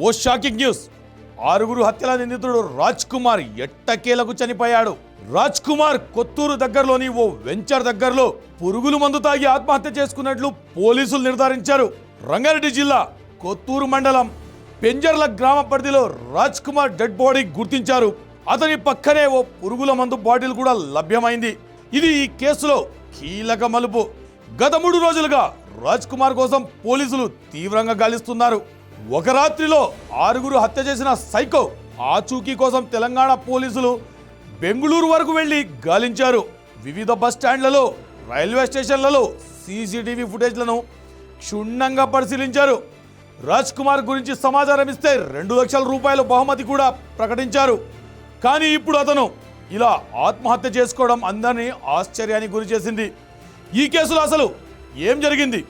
ఓ shocking news. 6 హత్యల నిందితుడు రాజ్ కుమార్ ఎట్టకేలకు చనిపోయాడు. రాజ్ కుమార్ కొత్తూరు దగ్గరలోని ఓ వెంచర్ దగ్గరలో పురుగుల మందు తాగి ఆత్మహత్య చేసుకున్నట్లు పోలీసులు నిర్ధారించారు. రంగారెడ్డి జిల్లా కొత్తూరు మండలం పెంజర్ల గ్రామ పరిధిలో రాజ్ కుమార్ డెడ్ బాడీ గుర్తించారు. అతని పక్కనే ఓ పురుగుల మందు బాటిల్ కూడా లభ్యమైంది. ఇది ఈ కేసులో కీలక మలుపు. గత 3 రోజులుగా రాజ్ కుమార్ కోసం పోలీసులు తీవ్రంగా గాలిస్తున్నారు. ఒక రాత్రిలో 6 హత్య చేసిన సైకో ఆచూకీ కోసం తెలంగాణ పోలీసులు బెంగళూరు వరకు వెళ్లి గాలించారు. వివిధ బస్ స్టాండ్లలో, రైల్వే స్టేషన్లలో సీసీటీవీ ఫుటేజ్లను క్షుణ్ణంగా పరిశీలించారు. రాజ్ కుమార్ గురించి సమాచారం ఇస్తే 2 లక్షల రూపాయల బహుమతి కూడా ప్రకటించారు. కానీ ఇప్పుడు అతను ఇలా ఆత్మహత్య చేసుకోవడం అందరినీ ఆశ్చర్యానికి గురి చేసింది. ఈ కేసులో అసలు ఏం జరిగింది?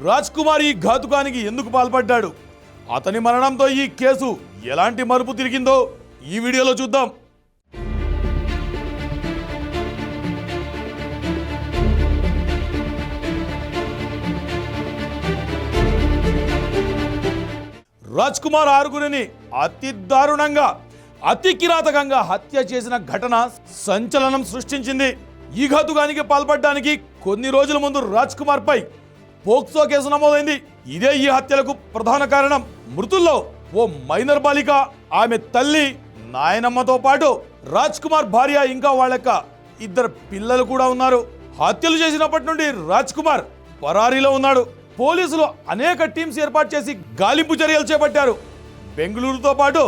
రాజ్ కుమార్ ఈ ఘాతుకానికి ఎందుకు పాల్పడ్డాడు? అతని మరణంతో ఈ కేసు ఎలాంటి మలుపు తిరిగిందో ఈ వీడియోలో చూద్దాం. రాజ్ కుమార్ 6 అతి దారుణంగా, అతి కిరాతకంగా హత్య చేసిన ఘటన సంచలనం సృష్టించింది. ఈ ఘాతుకానికి పాల్పడడానికి కొన్ని రోజుల ముందు రాజ్ కుమార్ పై పోక్సో కేసు నమోదైంది. ఇదే ఈ హత్యలకు ప్రధాన కారణం. మృతుల్లో ఓ మైనర్ బాలిక, ఆమె తల్లి, నాయనమ్మతో పాటు రాజ్ కుమార్ భార్య, ఇంకా వాళ్ళక 2 పిల్లలు కూడా ఉన్నారు. హత్యలు చేసినప్పటి నుండి రాజ్ కుమార్ పరారీలో ఉన్నాడు. పోలీసులు అనేక టీమ్స్ ఏర్పాటు చేసి గాలింపు చర్యలు చేపట్టారు. బెంగళూరుతో పాటు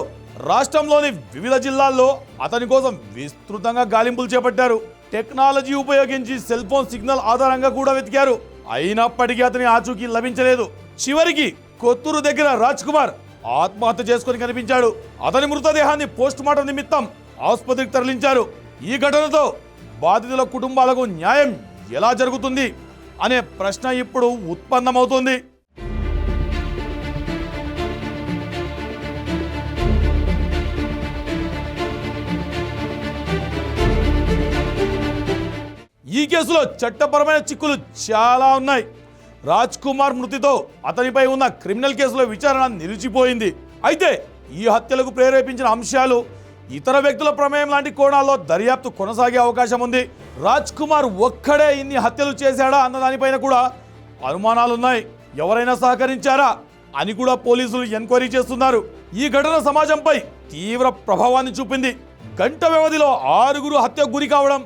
రాష్ట్రంలోని వివిధ జిల్లాల్లో అతని కోసం విస్తృతంగా గాలింపులు చేపట్టారు. టెక్నాలజీ ఉపయోగించి సెల్ ఫోన్ సిగ్నల్ ఆధారంగా కూడా వెతికారు. అయినప్పటికీ అతని ఆచూకీ లభించలేదు. చివరికి కొత్తూరు దగ్గర రాజ్ కుమార్ ఆత్మహత్య చేసుకుని కనిపించాడు. అతని మృతదేహాన్ని పోస్ట్ మార్టం నిమిత్తం ఆసుపత్రికి తరలించారు. ఈ ఘటనతో బాధితుల కుటుంబాలకు న్యాయం ఎలా జరుగుతుంది అనే ప్రశ్న ఇప్పుడు ఉత్పన్నమవుతోంది. ఈ కేసులో చట్టపరమైన చిక్కులు చాలా ఉన్నాయి. రాజ్ కుమార్ మృతితో అతనిపై ఉన్న క్రిమినల్ కేసులో విచారణ నిలిచిపోయింది. అయితే ఈ హత్యలకు ప్రేరేపించిన అంశాలు, ఇతర వ్యక్తుల ప్రమేయం లాంటి కోణాల్లో దర్యాప్తు కొనసాగే అవకాశం ఉంది. రాజ్ కుమార్ ఒక్కడే ఇన్ని హత్యలు చేశాడా అన్న దానిపైన కూడా అనుమానాలున్నాయి. ఎవరైనా సహకరించారా అని కూడా పోలీసులు ఎంక్వైరీ చేస్తున్నారు. ఈ ఘటన సమాజంపై తీవ్ర ప్రభావాన్ని చూపింది. గంట వ్యవధిలో 6 హత్యకు గురి కావడం,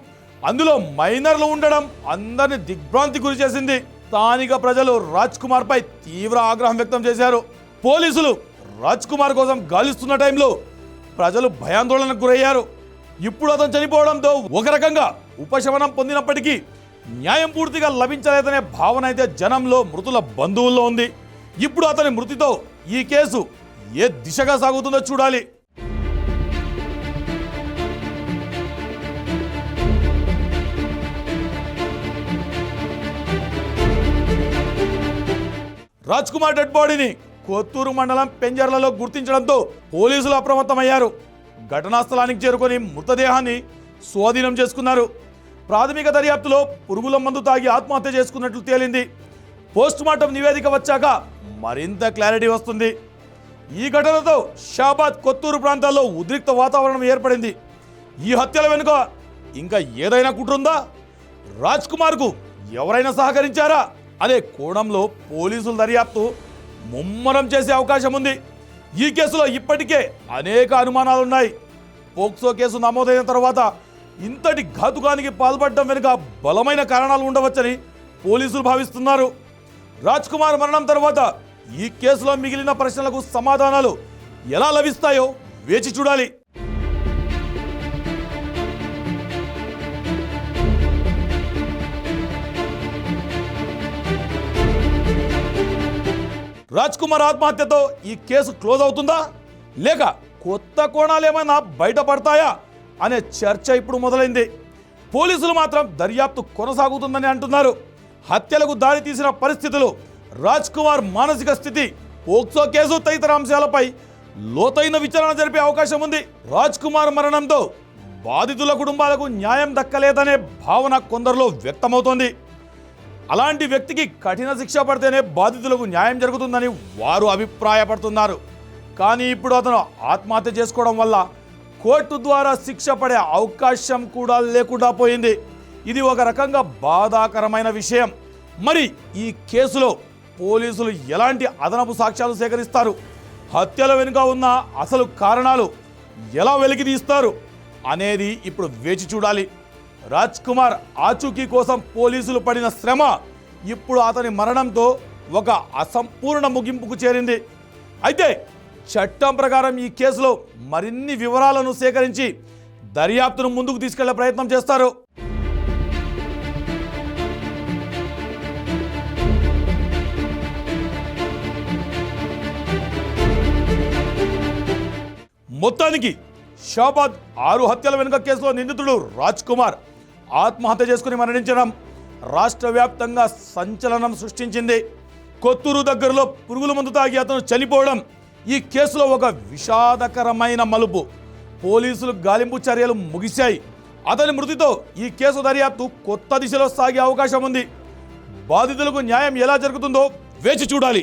అందులో మైనర్లు ఉండడం అందరినీ దిగ్భ్రాంతి గురి చేసింది. స్థానిక ప్రజలు రాజ్ కుమార్ పై తీవ్ర ఆగ్రహం వ్యక్తం చేశారు. పోలీసులు రాజ్ కుమార్ కోసం గాలిస్తున్న టైంలో ప్రజలు భయాందోళనకు గురయ్యారు. ఇప్పుడు అతను చనిపోవడంతో ఒక రకంగా ఉపశమనం పొందినప్పటికీ న్యాయం పూర్తిగా లభించలేదనే భావన అయితే జనంలో, మృతుల బంధువుల్లో ఉంది. ఇప్పుడు అతని మృతితో ఈ కేసు ఏ దిశగా సాగుతుందో చూడాలి. రాజ్ కుమార్ డెడ్ బాడీని కొత్తూరు మండలం పెంజర్లలో గుర్తించడంతో పోలీసులు అప్రమత్తమయ్యారు. ఘటనా స్థలానికి చేరుకొని మృతదేహాన్ని స్వాధీనం చేసుకున్నారు. ప్రాథమిక దర్యాప్తులో పురుగుల మందు తాగి ఆత్మహత్య చేసుకున్నట్లు తేలింది. పోస్ట్ మార్టం నివేదిక వచ్చాక మరింత క్లారిటీ వస్తుంది. ఈ ఘటనతో షాబాద్, కొత్తూరు ప్రాంతాల్లో ఉద్రిక్త వాతావరణం ఏర్పడింది. ఈ హత్యల వెనుక ఇంకా ఏదైనా కుట్రుందా? రాజ్ కుమార్కు ఎవరైనా సహకరించారా అనే కోణంలో పోలీసుల దర్యాప్తు ముమ్మరం చేసే అవకాశం ఉంది. ఈ కేసులో ఇప్పటికే అనేక అనుమానాలున్నాయి. పోక్సో కేసు నమోదైన తర్వాత ఇంతటి ఘాతుకానికి పాల్పడడం వెనుక బలమైన కారణాలు ఉండవచ్చని పోలీసులు భావిస్తున్నారు. రాజ్ కుమార్ మరణం తర్వాత ఈ కేసులో మిగిలిన ప్రశ్నలకు సమాధానాలు ఎలా లభిస్తాయో వేచి చూడాలి. రాజ్ కుమార్ ఆత్మహత్యతో ఈ కేసు క్లోజ్ అవుతుందా, లేక కొత్త కోణాలు ఏమైనా బయటపడతాయా అనే చర్చ ఇప్పుడు మొదలైంది. పోలీసులు మాత్రం దర్యాప్తు కొనసాగుతుందని అంటున్నారు. హత్యలకు దారి తీసిన పరిస్థితులు, రాజ్ కుమార్ మానసిక స్థితి, పోక్సో కేసు తదితర అంశాలపై లోతైన విచారణ జరిపే అవకాశం ఉంది. రాజ్ కుమార్ మరణంతో బాధితుల కుటుంబాలకు న్యాయం దక్కలేదనే భావన కొందరిలో వ్యక్తమవుతోంది. అలాంటి వ్యక్తికి కఠిన శిక్ష పడితేనే బాధితులకు న్యాయం జరుగుతుందని వారు అభిప్రాయపడుతున్నారు. కానీ ఇప్పుడు అతను ఆత్మహత్య చేసుకోవడం వల్ల కోర్టు ద్వారా శిక్ష పడే అవకాశం కూడా లేకుండా పోయింది. ఇది ఒక రకంగా బాధాకరమైన విషయం. మరి ఈ కేసులో పోలీసులు ఎలాంటి అదనపు సాక్ష్యాలు సేకరిస్తారు, హత్యల వెనుక ఉన్న అసలు కారణాలు ఎలా వెలికి తీస్తారు అనేది ఇప్పుడు వేచి చూడాలి. రాజ్ కుమార్ ఆచూకీ కోసం పోలీసులు పడిన శ్రమ ఇప్పుడు అతని మరణంతో ఒక అసంపూర్ణ ముగింపుకు చేరింది. అయితే చట్టం ప్రకారం ఈ కేసులో మరిన్ని వివరాలను సేకరించి దర్యాప్తును ముందుకు తీసుకెళ్లే ప్రయత్నం చేస్తారు. మొత్తానికి షాబాద్ 6 హత్యల వెనుక కేసులో నిందితుడు రాజ్ కుమార్ ఆత్మహత్య చేసుకుని మరణించడం రాష్ట్ర వ్యాప్తంగా సంచలనం సృష్టించింది. కొత్తూరు దగ్గరలో పురుగుల మందు తాగి అతను చనిపోవడం ఈ కేసులో ఒక విషాదకరమైన మలుపు. పోలీసులు గాలింపు చర్యలు ముగిశాయి. అతని మృతితో ఈ కేసు దర్యాప్తు కొత్త దిశలో సాగే అవకాశం ఉంది. బాధితులకు న్యాయం ఎలా జరుగుతుందో వేచి చూడాలి.